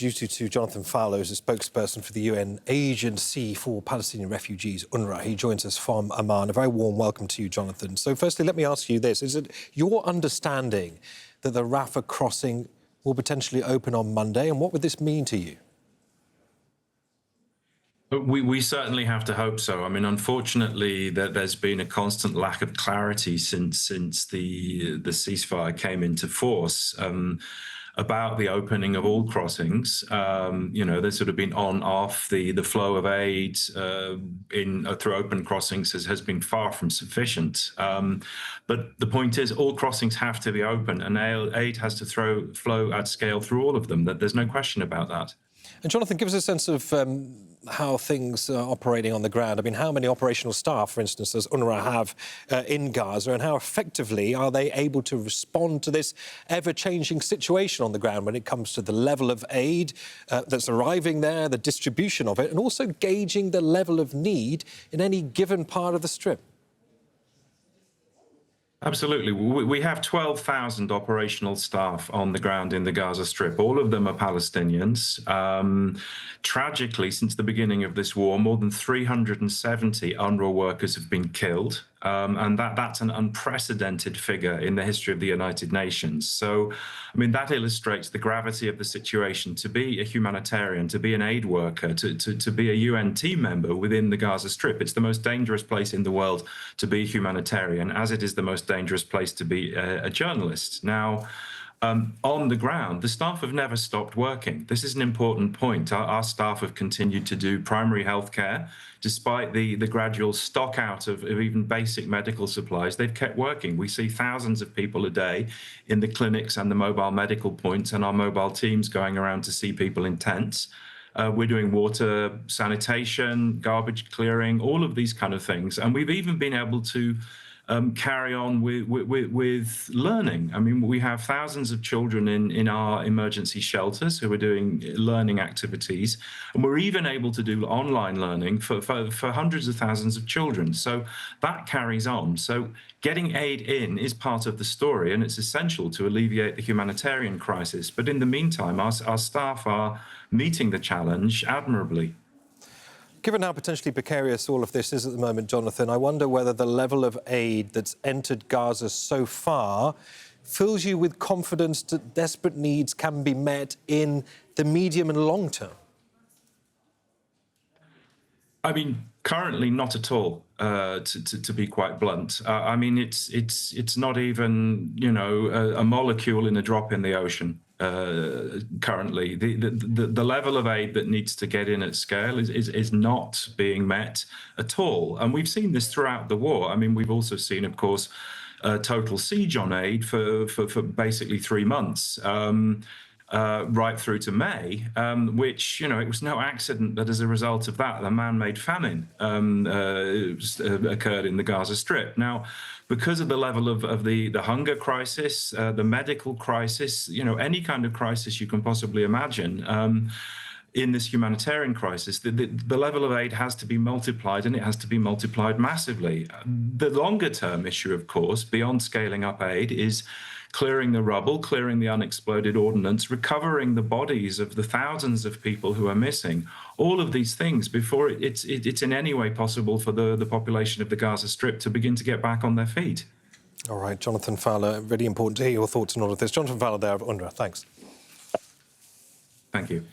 Duty to Jonathan Fowler, who's a spokesperson for the UN Agency for Palestinian Refugees, UNRWA. He joins us from Amman. A very warm welcome to you, Jonathan. So firstly, let me ask you this. Is it your understanding that the Rafah crossing will potentially open on Monday, and what would this mean to you? We certainly have to hope so. I mean, unfortunately, there's been a constant lack of clarity since the ceasefire came into force about the opening of all crossings. There's sort of been on-off. The flow of aid through open crossings has been far from sufficient. But the point is, all crossings have to be open, and aid has to flow at scale through all of them. There's no question about that. And Jonathan, give us a sense of how things are operating on the ground. I mean, how many operational staff, for instance, does UNRWA have in Gaza, and how effectively are they able to respond to this ever-changing situation on the ground when it comes to the level of aid that's arriving there, the distribution of it, and also gauging the level of need in any given part of the Strip? Absolutely. We have 12,000 operational staff on the ground in the Gaza Strip. All of them are Palestinians. Tragically, since the beginning of this war, more than 370 UNRWA workers have been killed. And that's an unprecedented figure in the history of the United Nations. So, I mean, that illustrates the gravity of the situation. To be a humanitarian, to be an aid worker, to be a UN team member within the Gaza Strip, it's the most dangerous place in the world to be a humanitarian, as it is the most dangerous place to be a journalist. Now, on the ground, the staff have never stopped working. This is an important point. Our staff have continued to do primary health care. Despite the gradual stock out of even basic medical supplies, they've kept working. We see thousands of people a day in the clinics and the mobile medical points, and our mobile teams going around to see people in tents. We're doing water sanitation, garbage clearing, all of these kind of things. And we've even been able to carry on with learning. I mean, we have thousands of children in our emergency shelters who are doing learning activities, and we're even able to do online learning for hundreds of thousands of children. So that carries on. So getting aid in is part of the story, and it's essential to alleviate the humanitarian crisis. But in the meantime, our staff are meeting the challenge admirably. Given how potentially precarious all of this is at the moment, Jonathan, I wonder whether the level of aid that's entered Gaza so far fills you with confidence that desperate needs can be met in the medium and long term. I mean, currently not at all, to be quite blunt. I mean, it's not even, a molecule in a drop in the ocean. Currently, the level of aid that needs to get in at scale is not being met at all. And we've seen this throughout the war. I mean, we've also seen, of course, a total siege on aid for basically 3 months. Right through to May, which, it was no accident that as a result of that, a man-made famine occurred in the Gaza Strip. Now, because of the level of the hunger crisis, the medical crisis, any kind of crisis you can possibly imagine, in this humanitarian crisis, the level of aid has to be multiplied, and it has to be multiplied massively. The longer-term issue, of course, beyond scaling up aid, is clearing the rubble, clearing the unexploded ordnance, recovering the bodies of the thousands of people who are missing. All of these things before it's in any way possible for the population of the Gaza Strip to begin to get back on their feet. All right, Jonathan Fowler, really important to hear your thoughts on all of this. Jonathan Fowler there of UNRWA, thanks. Thank you.